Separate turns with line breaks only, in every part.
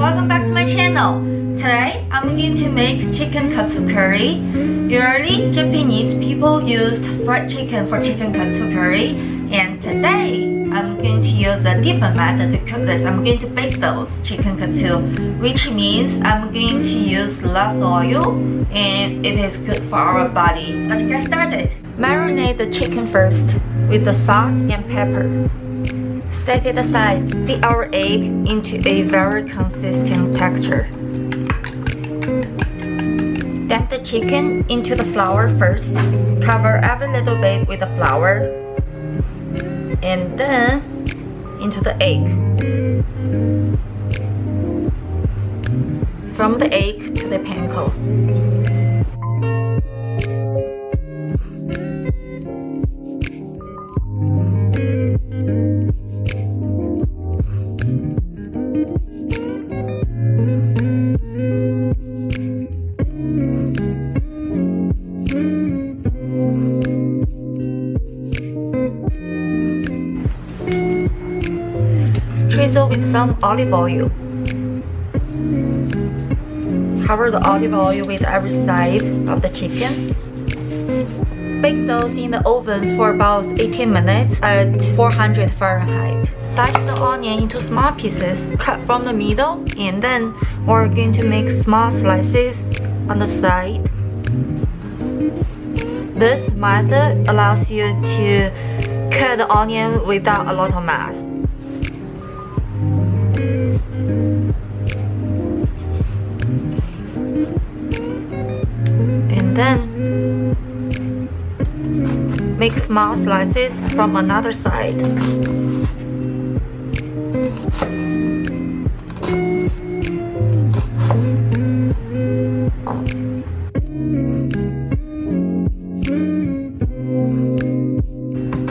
welcome back to my channel. Today I'm going to make chicken katsu curry. Usually Japanese people used fried chicken for chicken katsu curry, and today I'm going to use a different method to cook this. I'm going to bake those chicken katsu, which means I'm going to use less oil and it is good for our body. Let's get started. Marinate the chicken first with the salt and pepper. Set it aside. Beat our egg into a very consistent texture. Dump the chicken into the flour first. Cover every little bit with the flour. And then into the egg. From the egg to the panko. Drizzle with some olive oil. Cover the olive oil with every side of the chicken. Bake those in the oven for about 18 minutes at 400 Fahrenheit. Dice the onion into small pieces, cut from the middle, and then we're going to make small slices on the side. This method allows you to cut the onion without a lot of mass. And then make small slices from another side.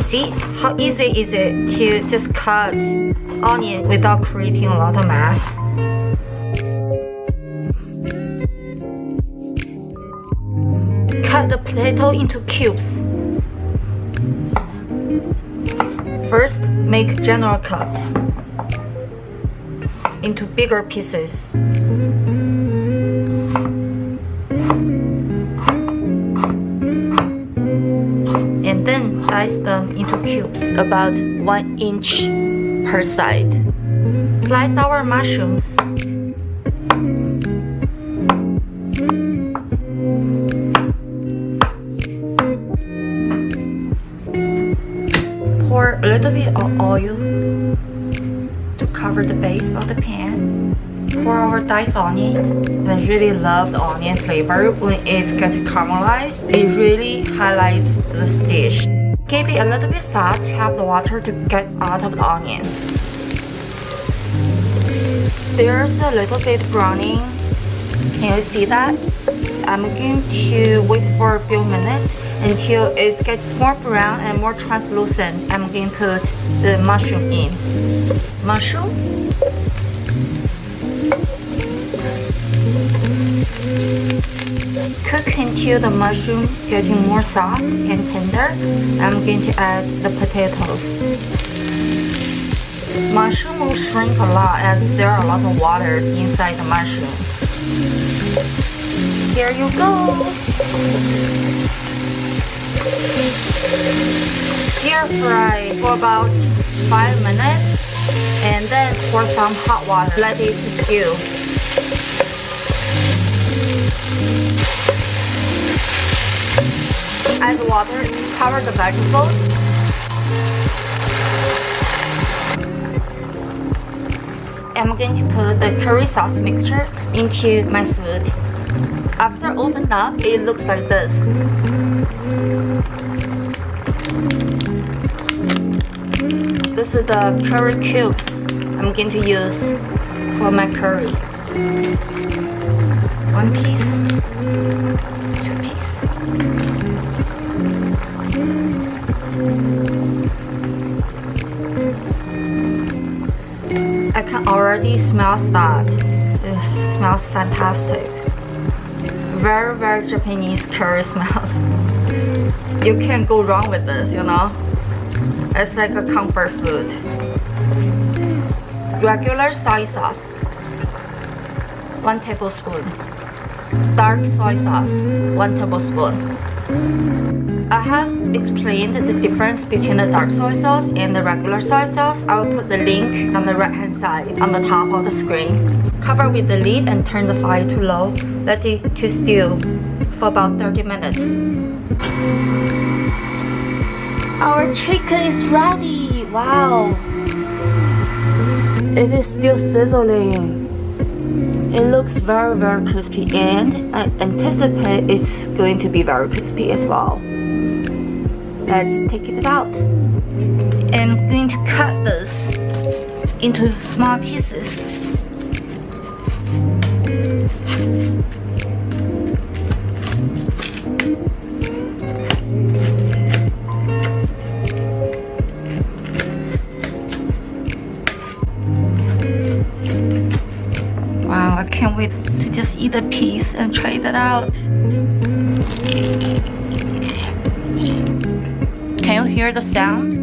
See how easy is it to just cut onion without creating a lot of mass? Cut the potato into cubes. First, make general cut into bigger pieces. And then dice them into cubes about 1 inch per side. Slice our mushrooms. Pour a little bit of oil to cover the base of the pan. Pour our diced onion. I really love the onion flavor when it's getting caramelized. It really highlights this dish. Give it a little bit salt to help the water to get out of the onion. There's a little bit browning. Can you see that? I'm going to wait for a few minutes until it gets more brown and more translucent. I'm going to put the mushroom in. Mushroom. Cook until the mushroom getting more soft and tender. I'm going to add the potatoes. Mushroom will shrink a lot as there are a lot of water inside the mushroom. Here you go. Stir fry for about 5 minutes and then pour some hot water. Let it stew. Add water, cover the vegetables. I'm going to put the curry sauce mixture into my food. After opened up, it looks like this. This is the curry cubes I'm going to use for my curry. 1 piece, 2 pieces. I can already smell that. It smells fantastic. Very, very Japanese curry smells. You can't go wrong with this, you know? It's like a comfort food. Regular soy sauce. 1 tablespoon. Dark soy sauce, 1 tablespoon. I have explained the difference between the dark soy sauce and the regular soy sauce. I will put the link on the right hand side on the top of the screen. Cover with the lid and turn the fire to low. Let it to stew for about 30 minutes. Our chicken is ready! Wow! It is still sizzling. It looks very crispy and I anticipate it's going to be very crispy as well. Let's take it out. I'm going to cut this into small pieces. Wow, I can't wait to just eat a piece and try that out. Can you hear the sound?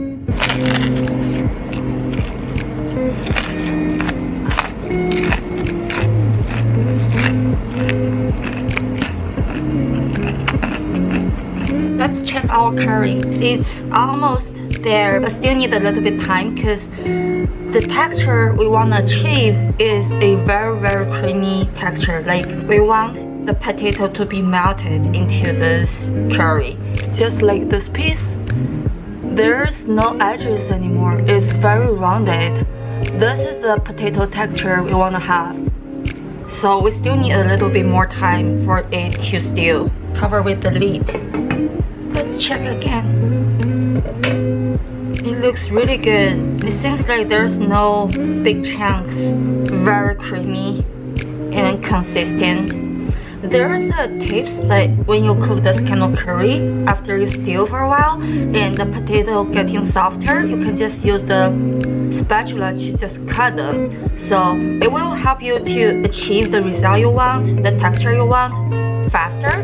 Let's check our curry. It's almost there, but still need a little bit time because the texture we want to achieve is a very creamy texture. Like we want the potato to be melted into this curry. Just like this piece, there's no edges anymore. It's very rounded. This is the potato texture we want to have. So we still need a little bit more time for it to stew. Cover with the lid. Let's check again. It looks really good. It seems like there's no big chunks. Very creamy and consistent. There's a tips like when you cook this kind of curry, after you stew for a while and the potato getting softer, you can just use the spatula to just cut them. So it will help you to achieve the result you want, the texture you want, faster.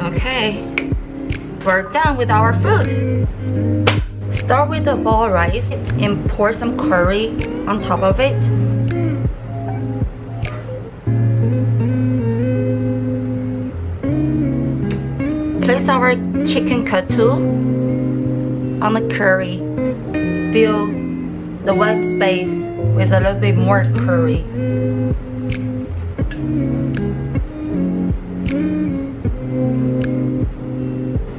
Okay, we're done with our food. Start with the boiled rice and pour some curry on top of it. Place our chicken katsu on the curry. Fill the white space with a little bit more curry.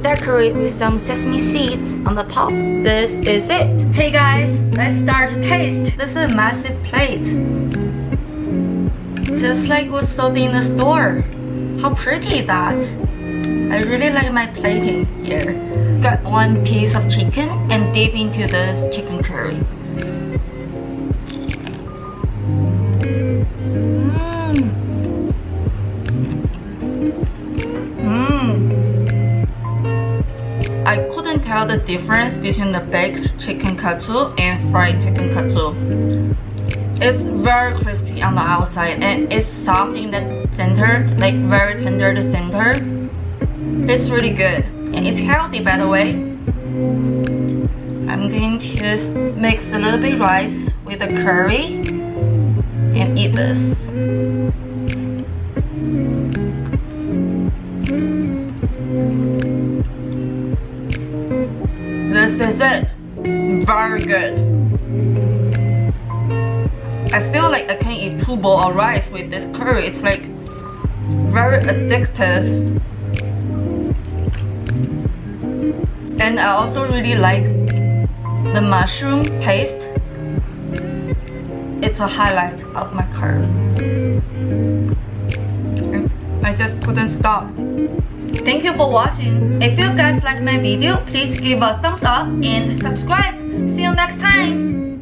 Decorate with some sesame seeds on the top. This is it. Hey guys, let's start to taste. This is a massive plate. Just like what's sold in the store. How pretty is that? I really like my plating here. Got one piece of chicken and dip into this chicken curry. I couldn't tell the difference between the baked chicken katsu and fried chicken katsu. It's very crispy on the outside and it's soft in the center, like very tender in the center. It's really good and it's healthy, by the way. I'm going to mix a little bit rice with the curry and eat this. This is it. Very good. I feel like I can eat 2 bowls of rice with this curry. It's like very addictive. And I also really like the mushroom taste. It's a highlight of my curry. I just couldn't stop. Thank you for watching. If you guys like my video, please give a thumbs up and subscribe. See you next time.